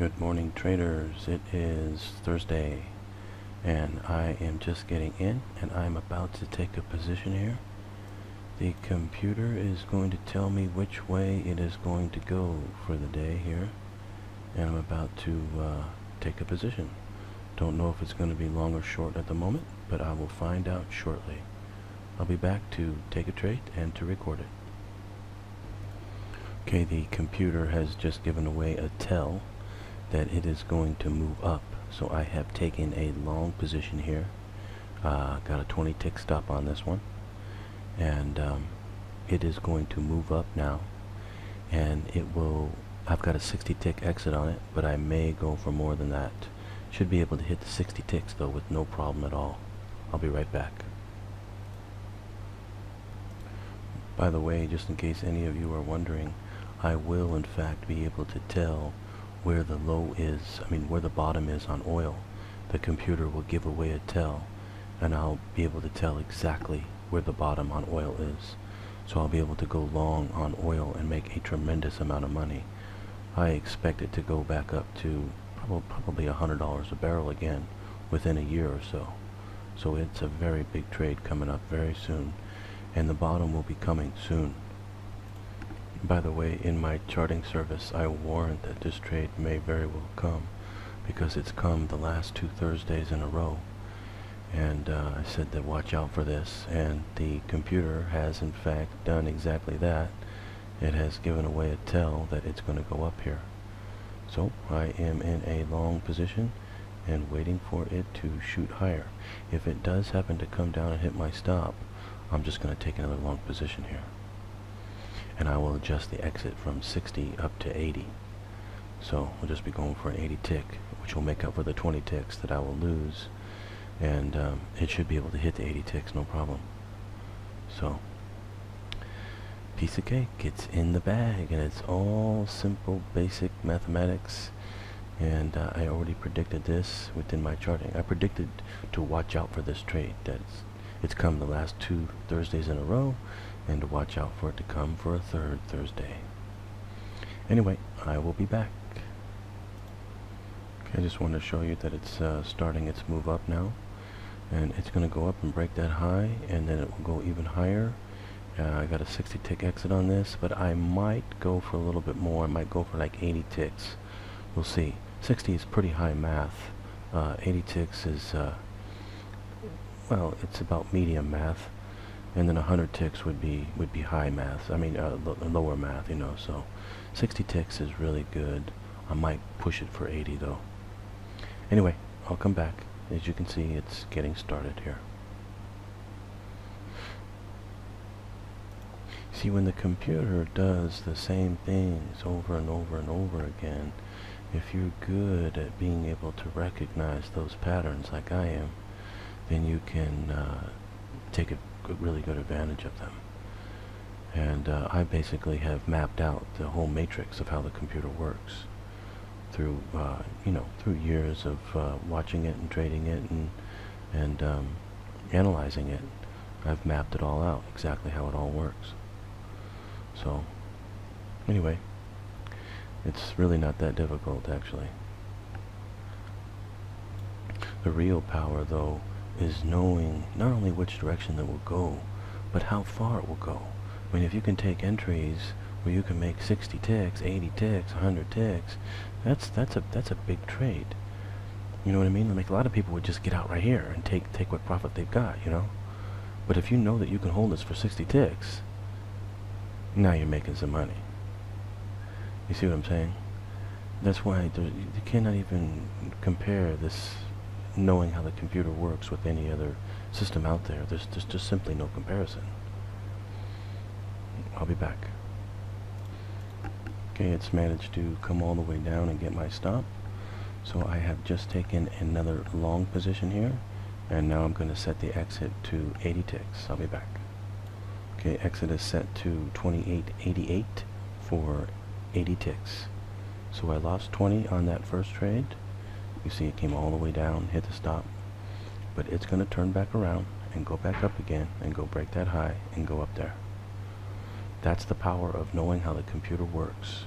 Good morning, traders. It is Thursday and I am just getting in and I'm about to take a position here. The computer is going to tell me which way it is going to go for the day here, and I'm about to take a position. Don't know if it's going to be long or short at the moment, but I will find out shortly. I'll be back to take a trade and to record it. Okay, the computer has just given away a tell that it is going to move up. So I have taken a long position here. Got a 20 tick stop on this one. And it is going to move up now. And it will, I've got a 60 tick exit on it, but I may go for more than that. Should be able to hit the 60 ticks though with no problem at all. I'll be right back. By the way, just in case any of you are wondering, I will in fact be able to tell where the low is, where the bottom is on oil. The computer will give away a tell, and I'll be able to tell exactly where the bottom on oil is. So I'll be able to go long on oil and make a tremendous amount of money. I expect it to go back up to probably $100 a barrel again within a year or so. So it's a very big trade coming up very soon, and the bottom will be coming soon. By the way, in my charting service, I warned that this trade may very well come, because it's come the last 2 Thursdays in a row. And I said that watch out for this, and the computer has in fact done exactly that. It has given away a tell that it's going to go up here. So I am in a long position and waiting for it to shoot higher. If it does happen to come down and hit my stop, I'm just going to take another long position here. And I will adjust the exit from 60 up to 80. So we'll just be going for an 80 tick, which will make up for the 20 ticks that I will lose. And it should be able to hit the 80 ticks, no problem. So, piece of cake, it's in the bag, and it's all simple, basic mathematics. And I already predicted this within my charting. I predicted to watch out for this trade. It's come the last 2 Thursdays in a row, and to watch out for it to come for a 3rd Thursday. Anyway, I will be back. Okay, I just want to show you that it's starting its move up now, and it's going to go up and break that high, and then it will go even higher. I got a 60 tick exit on this, but I might go for a little bit more. I might go for like 80 ticks. We'll see. 60 is pretty high math. 80 ticks is well, it's about medium math, and then 100 ticks would be high math. Lower math, you know. So 60 ticks is really good. I might push it for 80 though. Anyway, I'll come back. As you can see, it's getting started here. See, when the computer does the same things over and over and over again, if you're good at being able to recognize those patterns like I am, then you can take a really good advantage of them. And I basically have mapped out the whole matrix of how the computer works through through years of watching it and trading it and analyzing it. I've mapped it all out, exactly how it all works. So anyway, it's really not that difficult actually. The real power though is knowing not only which direction it will go, but how far it will go. I mean, if you can take entries where you can make 60 ticks, 80 ticks, 100 ticks, that's a big trade. You know what I mean? Like, a lot of people would just get out right here and take what profit they've got, you know. But if you know that you can hold this for 60 ticks, now you're making some money. You see what I'm saying? That's why you cannot even compare this knowing how the computer works with any other system out there. There's just simply no comparison. I'll be back. Okay, it's managed to come all the way down and get my stop. So I have just taken another long position here, and now I'm going to set the exit to 80 ticks. I'll be back. Okay, exit is set to 28.88 for 80 ticks. So I lost 20 on that first trade. You see it came all the way down, hit the stop, but it's going to turn back around and go back up again and go break that high and go up there. That's the power of knowing how the computer works.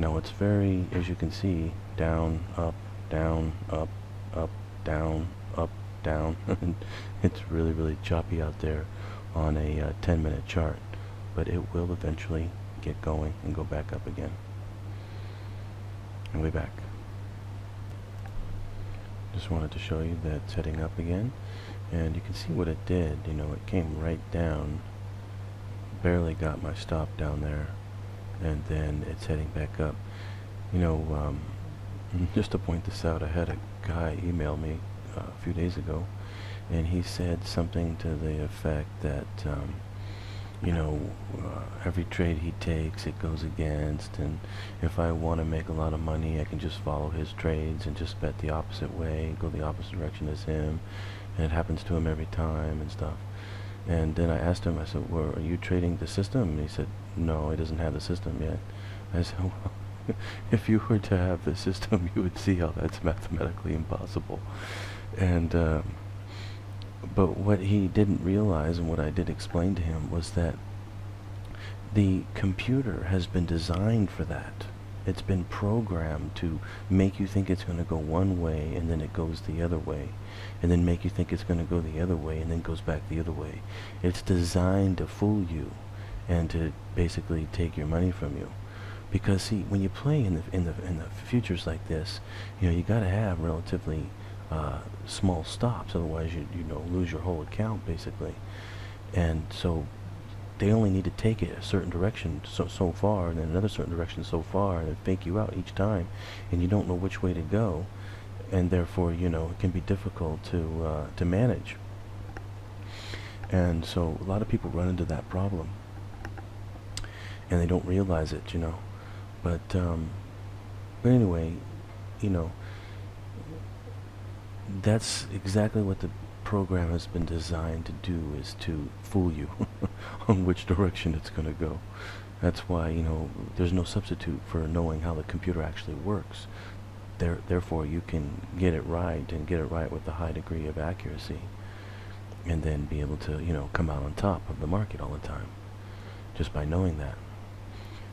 Now it's very, as you can see, down, up, down, up, up, down, up, down. It's really, really choppy out there on a 10-minute chart, but it will eventually get going and go back up again. And way back. Just wanted to show you that it's heading up again, and you can see what it did. You know, it came right down, barely got my stop down there, and then it's heading back up. You know, just to point this out, I had a guy email me a few days ago, and he said something to the effect that you know, every trade he takes it goes against, and if I want to make a lot of money I can just follow his trades and just bet the opposite way, go the opposite direction as him, and it happens to him every time and stuff. And then I asked him, I said, well, are you trading the system? And he said, no, he doesn't have the system yet. I said, well, if you were to have the system, you would see how that's mathematically impossible. And but what he didn't realize, and what I did explain to him, was that the computer has been designed for that. It's been programmed to make you think it's going to go one way, and then it goes the other way, and then make you think it's going to go the other way, and then goes back the other way. It's designed to fool you and to basically take your money from you. Because see, when you play in the futures like this, you know, you got to have relatively small stops, otherwise you know, lose your whole account basically. And so they only need to take it a certain direction so far, and then another certain direction so far, and then fake you out each time, and you don't know which way to go, and therefore, you know, it can be difficult to manage. And so a lot of people run into that problem, and they don't realize it, you know. But anyway, you know, that's exactly what the program has been designed to do, is to fool you on which direction it's going to go. That's why, you know, there's no substitute for knowing how the computer actually works. Therefore, you can get it right, and get it right with a high degree of accuracy, and then be able to, you know, come out on top of the market all the time, just by knowing that.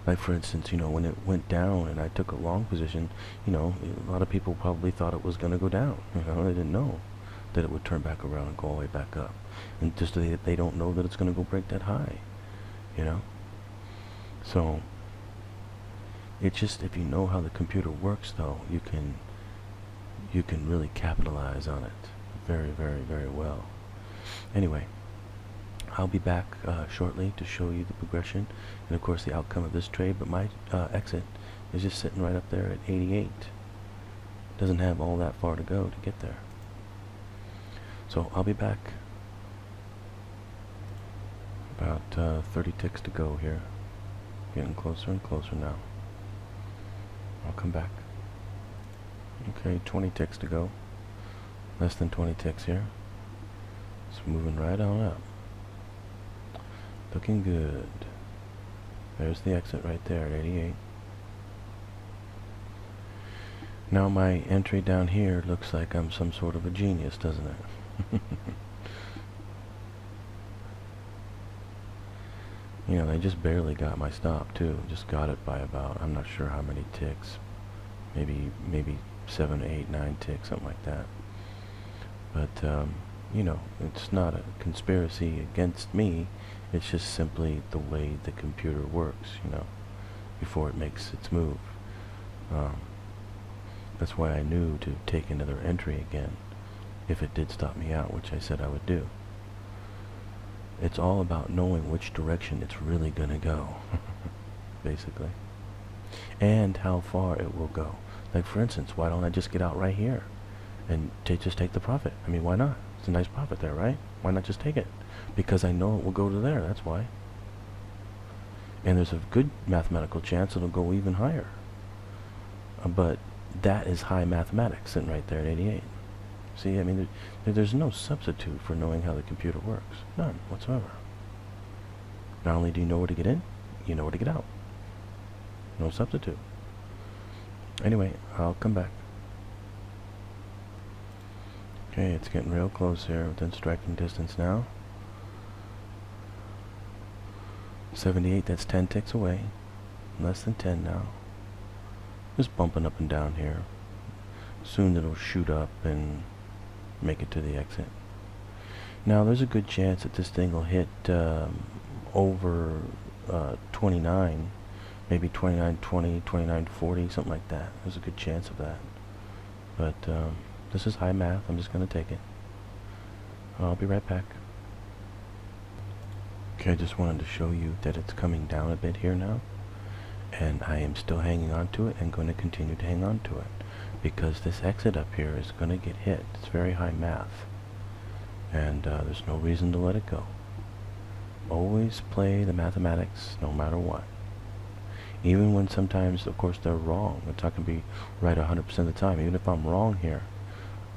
Like, for instance, you know, when it went down and I took a long position, you know, a lot of people probably thought it was going to go down. You know, they didn't know that it would turn back around and go all the way back up. And just they don't know that it's going to go break that high, you know. So it's just, if you know how the computer works, though, you can really capitalize on it very, very, very well. Anyway, I'll be back shortly to show you the progression and of course the outcome of this trade, but my exit is just sitting right up there at 88. Doesn't have all that far to go to get there. So I'll be back. About 30 ticks to go here. Getting closer and closer now. I'll come back. Okay, 20 ticks to go. Less than 20 ticks here. It's moving right on up. Looking good. There's the exit right there at 88. Now my entry down here looks like I'm some sort of a genius, doesn't it? You know, they just barely got my stop too. Just got it by about, I'm not sure how many ticks. Maybe 7, 8, 9 ticks, something like that. But you know, it's not a conspiracy against me. It's just simply the way the computer works, you know, before it makes its move. That's why I knew to take another entry again if it did stop me out, which I said I would do. It's all about knowing which direction it's really going to go, basically, and how far it will go. Like, for instance, why don't I just get out right here and just take the profit? I mean, why not? It's a nice profit there, right? Why not just take it? Because I know it will go to there, that's why. And there's a good mathematical chance it'll go even higher. But that is high mathematics sitting right there at 88. See, I mean, there's no substitute for knowing how the computer works. None whatsoever. Not only do you know where to get in, you know where to get out. No substitute. Anyway, I'll come back. Okay, it's getting real close here, within striking distance now. 78, that's 10 ticks away. Less than 10 now. Just bumping up and down here. Soon it'll shoot up and make it to the exit. Now there's a good chance that this thing will hit over 29, maybe 29.20, 29.40, something like that. There's a good chance of that. But this is high math. I'm just going to take it. I'll be right back. Okay, I just wanted to show you that it's coming down a bit here now. And I am still hanging on to it and going to continue to hang on to it. Because this exit up here is going to get hit. It's very high math. And there's no reason to let it go. Always play the mathematics no matter what. Even when sometimes, of course, they're wrong. It's not going to be right 100% of the time. Even if I'm wrong here,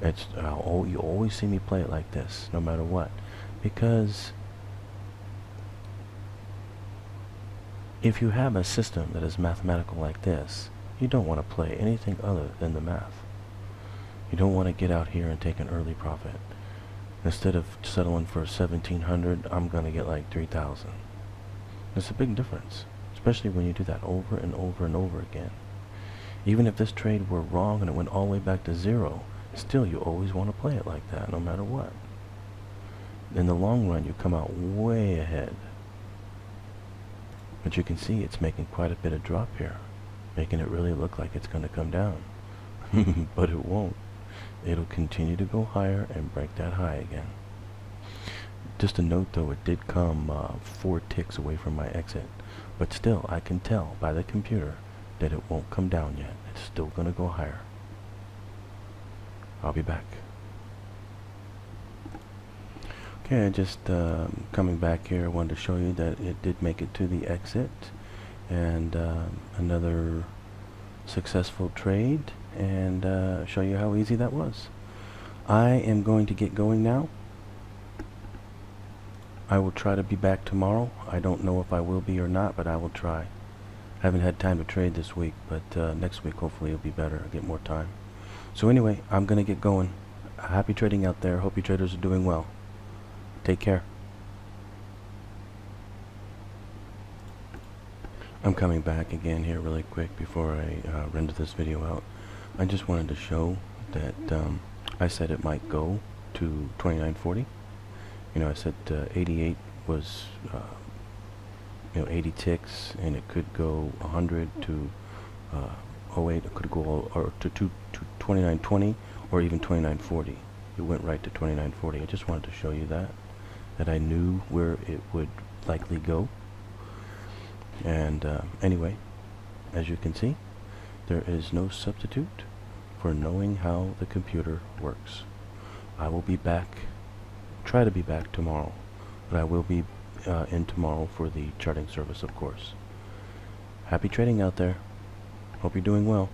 it's you always see me play it like this, no matter what. Because if you have a system that is mathematical like this, you don't want to play anything other than the math. You don't want to get out here and take an early profit. Instead of settling for 1,700, I'm going to get like 3,000. There's a big difference, especially when you do that over and over and over again. Even if this trade were wrong and it went all the way back to zero, still you always want to play it like that, no matter what. In the long run, you come out way ahead. But you can see it's making quite a bit of drop here, making it really look like it's going to come down. But it won't. It'll continue to go higher and break that high again. Just a note though, it did come 4 ticks away from my exit. But still, I can tell by the computer that it won't come down yet. It's still going to go higher. I'll be back. Okay, just coming back here, I wanted to show you that it did make it to the exit. And another successful trade, and show you how easy that was. I am going to get going now. I will try to be back tomorrow. I don't know if I will be or not, but I will try. I haven't had time to trade this week, but next week hopefully it'll be better. I'll get more time. So anyway, I'm going to get going. Happy trading out there. Hope you traders are doing well. Take care. I'm coming back again here really quick before I render this video out. I just wanted to show that I said it might go to 29.40. You know, I said 88 was 80 ticks, and it could go 100 to 08. It could go or to 29.20 or even 29.40. It went right to 29.40. I just wanted to show you that I knew where it would likely go. And anyway, as you can see, there is no substitute for knowing how the computer works. I will be back, try to be back tomorrow, but I will be in tomorrow for the charting service, of course. Happy trading out there. Hope you're doing well.